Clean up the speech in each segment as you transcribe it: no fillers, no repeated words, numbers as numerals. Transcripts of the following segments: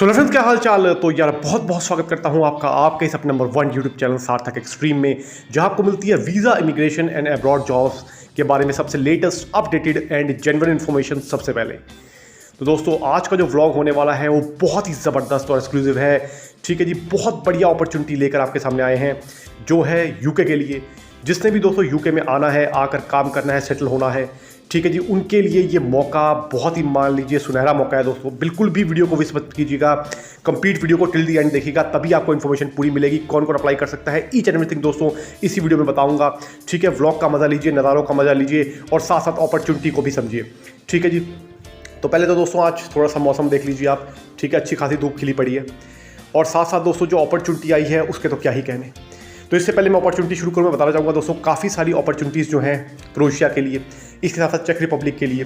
So friends, क्या हाल चाल। तो यार बहुत बहुत स्वागत करता हूं आपका आपके इस अपने नंबर 1 यूट्यूब चैनल सार्थक एक्सट्रीम में, जहां आपको मिलती है visa, immigration and abroad jobs के बारे में सबसे latest, updated and genuine information सबसे पहले। तो दोस्तों, आज का जो व्लॉग होने वाला है वो बहुत ही ज़बरदस्त और एक्सक्लूसिव है। ठीक है जी, बहुत बढ़िया अपॉर्चुनिटी लेकर आपके सामने आए हैं जो है यूके के लिए। जिसने भी दोस्तों यूके में आना है, आकर काम करना है, सेटल होना है, ठीक है जी, उनके लिए ये मौका बहुत ही, मान लीजिए, सुनहरा मौका है दोस्तों। बिल्कुल भी वीडियो को मिस मत कीजिएगा, कंप्लीट वीडियो को टिल दी एंड देखिएगा, तभी आपको इन्फॉर्मेशन पूरी मिलेगी। कौन कौन अप्लाई कर सकता है, ईच एंड एवरीथिंग दोस्तों इसी वीडियो में बताऊंगा। ठीक है, व्लॉग का मजा लीजिए, नज़ारों का मजा लीजिए और साथ साथ अपॉर्चुनिटी को भी समझिए। ठीक है जी, तो पहले तो दोस्तों आज थोड़ा सा मौसम देख लीजिए आप। ठीक है, अच्छी खासी धूप खिली पड़ी है और साथ साथ दोस्तों जो अपॉर्चुनिटी आई है उसके तो क्या ही कहने। तो इससे पहले मैं अपॉर्चुनिटी शुरू करूँ, मैं बताना चाहूँगा दोस्तों, काफ़ी सारी अपॉर्चुनिटीज़ जो हैं क्रोएशिया के लिए, इसके साथ साथ चेक रिपब्लिक के लिए,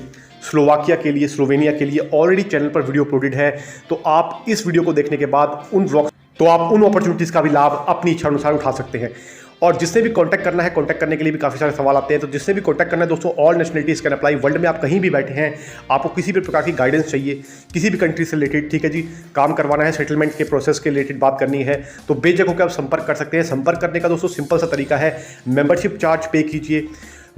स्लोवाकिया के लिए, स्लोवेनिया के लिए ऑलरेडी चैनल पर वीडियो अपलोडेड है। तो आप इस वीडियो को देखने के बाद आप उन अपॉर्चुनिटीज़ का भी लाभ अपनी इच्छा अनुसार उठा सकते हैं। और जिससे भी कांटेक्ट करना है, कांटेक्ट करने के लिए भी काफ़ी सारे सवाल आते हैं। तो जिससे भी कांटेक्ट करना है दोस्तों, all nationalities can apply. World में आप कहीं भी बैठे हैं, आपको किसी भी प्रकार की गाइडेंस चाहिए, किसी भी कंट्री से रिलेटेड, ठीक है जी, काम करवाना है, सेटलमेंट के प्रोसेस के रिलेटेड बात करनी है, तो बेझिझक होकर आप संपर्क कर सकते हैं। संपर्क करने का दोस्तों सिंपल सा तरीका है, मेंबरशिप चार्ज पे कीजिए।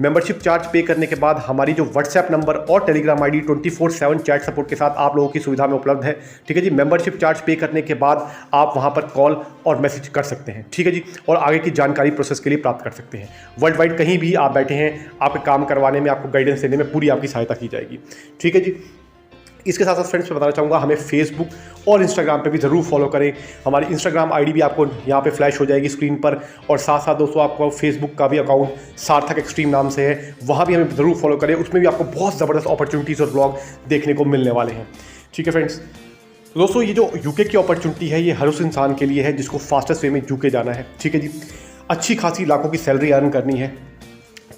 मेंबरशिप चार्ज पे करने के बाद हमारी जो व्हाट्सएप नंबर और टेलीग्राम आईडी 24/7 चैट सपोर्ट के साथ आप लोगों की सुविधा में उपलब्ध है। ठीक है जी, मेंबरशिप चार्ज पे करने के बाद आप वहां पर कॉल और मैसेज कर सकते हैं। ठीक है जी, और आगे की जानकारी प्रोसेस के लिए प्राप्त कर सकते हैं। वर्ल्ड वाइड कहीं भी आप बैठे हैं, आपके काम करवाने में, आपको गाइडेंस देने में पूरी आपकी सहायता की जाएगी। ठीक है जी, इसके साथ साथ फ्रेंड्स मैं बताना चाहूँगा, हमें फेसबुक और इंस्टाग्राम पे भी ज़रूर फॉलो करें। हमारी इंस्टाग्राम आईडी भी आपको यहाँ पे फ्लैश हो जाएगी स्क्रीन पर, और साथ साथ दोस्तों आपको फेसबुक का भी अकाउंट सार्थक एक्सट्रीम नाम से है, वहाँ भी हमें ज़रूर फॉलो करें। उसमें भी आपको बहुत ज़बरदस्त अपॉर्चुनिटीज़ और ब्लॉग देखने को मिलने वाले हैं। ठीक है फ्रेंड्स, तो दोस्तों ये जो यूके की अपॉर्चुनिटी है, ये हर उस इंसान के लिए है जिसको फास्टेस्ट वे में यूके जाना है। ठीक है जी, अच्छी खासी लाखों की सैलरी अर्न करनी है,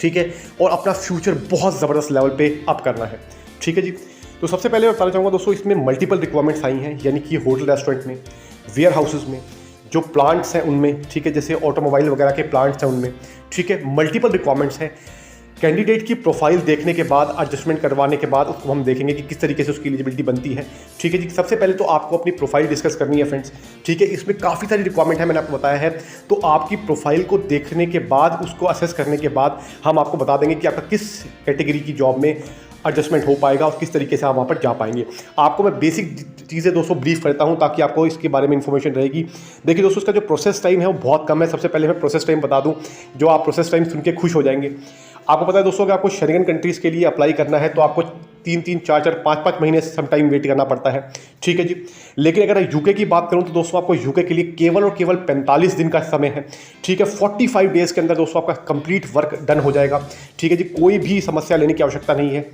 ठीक है, और अपना फ्यूचर बहुत ज़बरदस्त लेवल पे अप करना है। ठीक है जी, तो सबसे पहले मैं बताना चाहूँगा दोस्तों, इसमें मल्टीपल रिक्वायरमेंट्स आई हैं, यानी कि होटल रेस्टोरेंट में, वेयर हाउसेज में, जो प्लांट्स हैं उनमें, ठीक है, जैसे ऑटोमोबाइल वगैरह के प्लांट्स हैं उनमें, ठीक है, मल्टीपल रिक्वायरमेंट्स हैं। कैंडिडेट की प्रोफाइल देखने के बाद, एडजस्टमेंट करवाने के बाद उसको हम देखेंगे कि किस तरीके से उसकी एलिजिबिलिटी बनती है। ठीक है जी, सबसे पहले तो आपको अपनी प्रोफाइल डिस्कस करनी है फ्रेंड्स। ठीक है, इसमें काफ़ी सारी रिक्वायरमेंट है, मैंने आपको बताया है। तो आपकी प्रोफाइल को देखने के बाद, उसको असेस करने के बाद हम आपको बता देंगे कि आपका किस कैटेगरी की जॉब में एडजस्टमेंट हो पाएगा और किस तरीके से आप वहाँ पर जा पाएंगे। आपको मैं बेसिक चीज़ें दोस्तों ब्रीफ करता हूँ ताकि आपको इसके बारे में इन्फॉर्मेशन रहेगी। देखिए दोस्तों, इसका जो प्रोसेस टाइम है वो बहुत कम है। सबसे पहले मैं प्रोसेस टाइम बता दूँ, जो आप प्रोसेस टाइम सुन के खुश हो जाएंगे। आपको पता है दोस्तों कि आपको शेंगन कंट्रीज़ के लिए अप्लाई करना है तो आपको 3-3, 4-4, 5-5 महीने से सम टाइम वेट करना पड़ता है। ठीक है जी, लेकिन अगर यूके की बात करूं तो दोस्तों आपको यूके के लिए केवल और केवल 45 दिन का समय है। ठीक है, 45 डेज़ के अंदर दोस्तों आपका कंप्लीट वर्क डन हो जाएगा। ठीक है जी, कोई भी समस्या लेने की आवश्यकता नहीं है,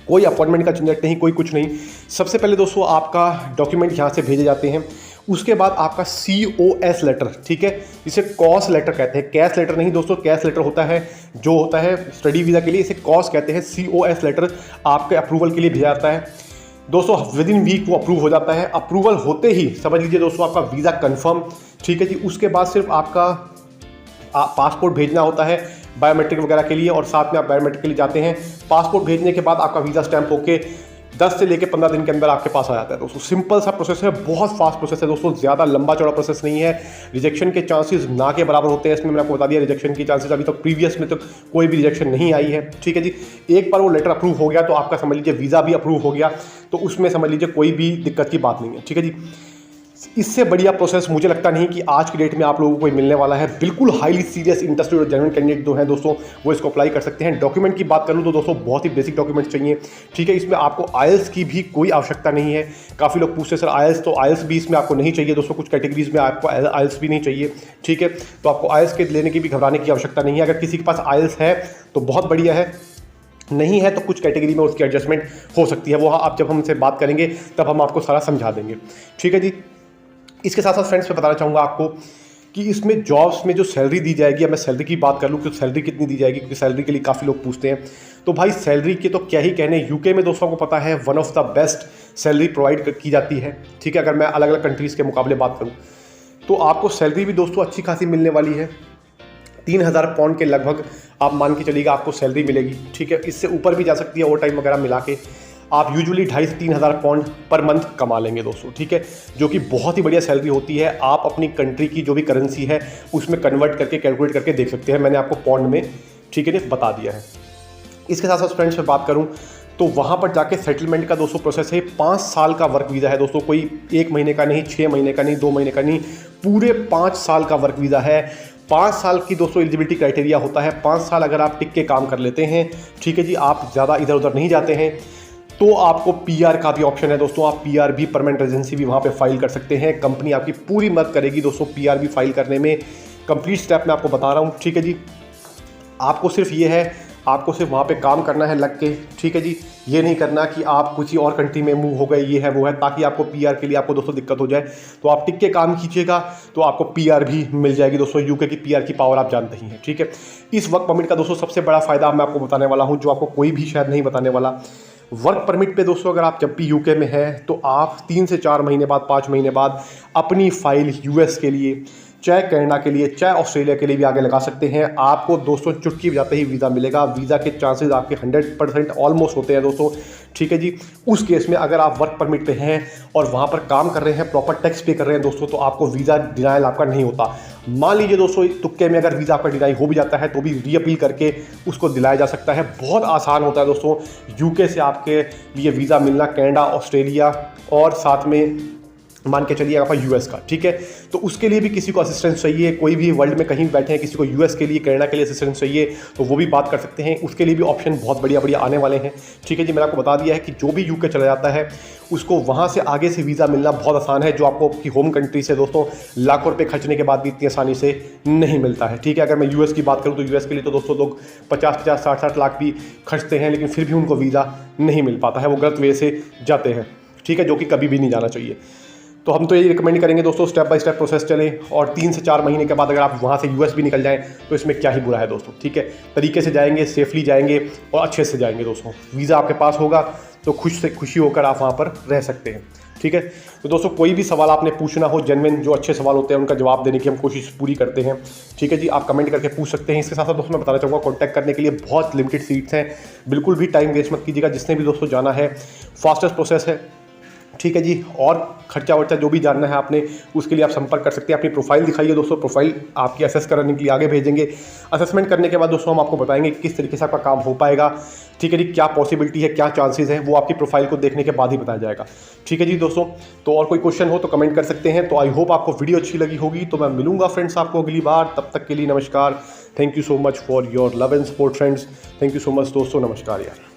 कोई अपॉइंटमेंट का झंझट नहीं, कोई कुछ नहीं। सबसे पहले दोस्तों आपका डॉक्यूमेंट यहाँ से भेजे जाते हैं, उसके बाद आपका COS लेटर, ठीक है, इसे कॉस लेटर कहते हैं, कैश लेटर नहीं दोस्तों। कैश लेटर होता है जो होता है स्टडी वीज़ा के लिए, इसे कॉस कहते हैं। COS लेटर आपके अप्रूवल के लिए भेजा जाता है दोस्तों, विद इन वीक वो अप्रूव हो जाता है। अप्रूवल होते ही समझ लीजिए दोस्तों आपका वीज़ा कंफर्म। ठीक है जी, उसके बाद सिर्फ आपका पासपोर्ट भेजना होता है बायोमेट्रिक वगैरह के लिए, और साथ में आप बायोमेट्रिक के लिए जाते हैं। पासपोर्ट भेजने के बाद आपका वीज़ा स्टैंप होके 10 से लेकर 15 दिन के अंदर आपके पास आ जाता है दोस्तों। सिंपल सा प्रोसेस है, बहुत फास्ट प्रोसेस है दोस्तों, ज़्यादा लंबा चौड़ा प्रोसेस नहीं है। रिजेक्शन के चांसेस ना के बराबर होते हैं इसमें, मैंने आपको बता दिया। रिजेक्शन की चांसेस अभी तक प्रीवियस में तो कोई भी रिजेक्शन नहीं आई है। ठीक है जी, एक बार वो लेटर अप्रूव हो गया तो आपका समझ लीजिए वीज़ा भी अप्रूव हो गया, तो उसमें समझ लीजिए कोई भी दिक्कत की बात नहीं है। ठीक है जी, इससे बढ़िया प्रोसेस मुझे लगता नहीं कि आज की डेट में आप लोगों को मिलने वाला है। बिल्कुल हाईली सीरियस, इंटरेस्टेड और जेन्युइन कैंडिडेट जो है दोस्तों वो इसको अप्लाई कर सकते हैं। डॉक्यूमेंट की बात करूं तो दोस्तों बहुत ही बेसिक डॉक्यूमेंट्स चाहिए। ठीक है, इसमें आपको आईएलटीएस की भी कोई आवश्यकता नहीं है। काफ़ी लोग पूछते हैं सर आईएलटीएस, तो आईएलटीएस भी इसमें आपको नहीं चाहिए दोस्तों। कुछ कैटेगरीज में आपको आईएलटीएस भी नहीं चाहिए। ठीक है, तो आपको आईएलटीएस के लेने की भी घबराने की आवश्यकता नहीं है। अगर किसी के पास आईएलटीएस है तो बहुत बढ़िया है, नहीं है तो कुछ कैटेगरी में उसकी एडजस्टमेंट हो सकती है। वो आप जब हमसे बात करेंगे तब हम आपको सारा समझा देंगे। ठीक है जी, इसके साथ साथ फ्रेंड्स मैं बताना चाहूँगा आपको कि इसमें जॉब्स में जो सैलरी दी जाएगी, अब मैं सैलरी की बात कर लूँ कि सैलरी कितनी दी जाएगी, क्योंकि सैलरी के लिए काफ़ी लोग पूछते हैं। तो भाई सैलरी के तो क्या ही कहने, यूके में दोस्तों को पता है one of the best salary provide की जाती है। ठीक है, अगर मैं अलग अलग कंट्रीज़ के मुकाबले बात करूँ तो आपको सैलरी भी दोस्तों अच्छी खासी मिलने वाली है। 3000 पाउंड के लगभग आप मान के चलिएगा आपको सैलरी मिलेगी। ठीक है, इससे ऊपर भी जा सकती है, ओवर टाइम वगैरह मिला के। आप यूजुअली 2,500 से 3,000 पाउंड पर मंथ कमा लेंगे दोस्तों, ठीक है, जो कि बहुत ही बढ़िया सैलरी होती है। आप अपनी कंट्री की जो भी करेंसी है उसमें कन्वर्ट करके कैलकुलेट करके देख सकते हैं। मैंने आपको पाउंड में, ठीक है, बता दिया है। इसके साथ साथ फ्रेंड्स मैं बात करूं तो वहाँ पर जाके सेटलमेंट का दोस्तों प्रोसेस है। 5 साल का वर्क वीज़ा है दोस्तों, कोई 1 महीने का नहीं, 6 महीने का नहीं, 2 महीने का नहीं, पूरे 5 साल का वर्क वीज़ा है। 5 साल की दोस्तों एलिजिबिलिटी क्राइटेरिया होता है। 5 साल अगर आप टिक के काम कर लेते हैं, ठीक है जी, आप ज़्यादा इधर उधर नहीं जाते हैं, तो आपको पीआर का भी ऑप्शन है दोस्तों। आप पीआर भी, परमानेंट रेजिडेंसी भी वहाँ पे फाइल कर सकते हैं। कंपनी आपकी पूरी मदद करेगी दोस्तों पीआर भी फाइल करने में। कंप्लीट स्टेप मैं आपको बता रहा हूँ, ठीक है जी। आपको सिर्फ ये है, आपको सिर्फ वहाँ पे काम करना है लग के, ठीक है जी। ये नहीं करना कि आप किसी और कंट्री में मूव हो गए, ये है वो है, ताकि आपको पीआर के लिए आपको दोस्तों दिक्कत हो जाए। तो आप टिक के काम कीजिएगा तो आपको पीआर भी मिल जाएगी दोस्तों। यूके की पीआर की पावर आप जानते ही हैं, ठीक है। इस वर्क परमिट का दोस्तों सबसे बड़ा फायदा मैं आपको बताने वाला हूँ, जो आपको कोई भी शायद नहीं बताने वाला। वर्क परमिट पे दोस्तों अगर आप जब भी यूके में हैं तो आप 3 से 4 महीने बाद, 5 महीने बाद अपनी फाइल यूएस के लिए, चाहे कनाडा के लिए, चाहे ऑस्ट्रेलिया के लिए भी आगे लगा सकते हैं। आपको दोस्तों चुटकी बजाते ही वीज़ा मिलेगा। वीज़ा के चांसेस आपके 100% ऑलमोस्ट होते हैं दोस्तों, ठीक है जी। उस केस में अगर आप वर्क परमिट पे हैं और वहाँ पर काम कर रहे हैं, प्रॉपर टैक्स पे कर रहे हैं दोस्तों, तो आपको वीज़ा डिनाइल आपका नहीं होता। मान लीजिए दोस्तों तुक्के में अगर वीज़ा आपका डिनाई हो भी जाता है तो भी रीअपील करके उसको दिलाया जा सकता है। बहुत आसान होता है दोस्तों यूके से आपके लिए वीज़ा मिलना, कनाडा, ऑस्ट्रेलिया और साथ में मान के चलिए आपका यूएस का, ठीक है। तो उसके लिए भी किसी को असिस्टेंस चाहिए, कोई भी वर्ल्ड में कहीं बैठे हैं, किसी को यूएस के लिए, कनाडा के लिए असिस्टेंस चाहिए, तो वो भी बात कर सकते हैं। उसके लिए भी ऑप्शन बहुत बढ़िया बढ़िया आने वाले हैं, ठीक है जी। मैंने आपको बता दिया है कि जो भी यूके चला जाता है उसको वहाँ से आगे से वीज़ा मिलना बहुत आसान है, जो आपको आपकी होम कंट्री से दोस्तों लाखों रुपये खर्चने के बाद भी इतनी आसानी से नहीं मिलता है, ठीक है। अगर मैं यूएस की बात करूँ तो यूएस के लिए तो दोस्तों लोग 50-50, 60-60 लाख भी खर्चते हैं, लेकिन फिर भी उनको वीज़ा नहीं मिल पाता है, वो गलत वे से जाते हैं, ठीक है, जो कि कभी भी नहीं जाना चाहिए। तो हम तो ये रिकमेंड करेंगे दोस्तों स्टेप बाय स्टेप प्रोसेस चले, और 3 से 4 महीने के बाद अगर आप वहाँ से यूएस भी निकल जाएं तो इसमें क्या ही बुरा है दोस्तों, ठीक है। तरीके से जाएंगे, सेफली जाएंगे और अच्छे से जाएंगे दोस्तों। वीज़ा आपके पास होगा तो खुशी होकर आप वहाँ पर रह सकते हैं, ठीक है। तो दोस्तों कोई भी सवाल आपने पूछना हो, जेन्युइन जो अच्छे सवाल होते हैं उनका जवाब देने की हम कोशिश पूरी करते हैं, ठीक है जी। आप कमेंट करके पूछ सकते हैं। इसके साथ साथ दोस्तों मैं बताना चाहूँगा कॉन्टैक्ट करने के लिए बहुत लिमिटेड सीट्स हैं, बिल्कुल भी टाइम वेस्ट मत कीजिएगा। जिसने भी दोस्तों जाना है, फास्टेस्ट प्रोसेस है, ठीक है जी। और खर्चा वर्चा जो भी जानना है आपने, उसके लिए आप संपर्क कर सकते हैं। अपनी प्रोफाइल दिखाइए दोस्तों, प्रोफाइल आपकी असेस करने के लिए आगे भेजेंगे। असेसमेंट करने के बाद दोस्तों हम आपको बताएंगे किस तरीके से आपका काम हो पाएगा, ठीक है जी। क्या पॉसिबिलिटी है, क्या चांसेस हैं, वो आपकी प्रोफाइल को देखने के बाद ही बताया जाएगा, ठीक है जी दोस्तों। तो और कोई क्वेश्चन हो तो कमेंट कर सकते हैं। तो आई होप आपको वीडियो अच्छी लगी होगी। तो मैं मिलूंगा फ्रेंड्स आपको अगली बार, तब तक के लिए नमस्कार। Thank you so much for your love and support friends. Thank you so much दोस्तों, नमस्कार यार।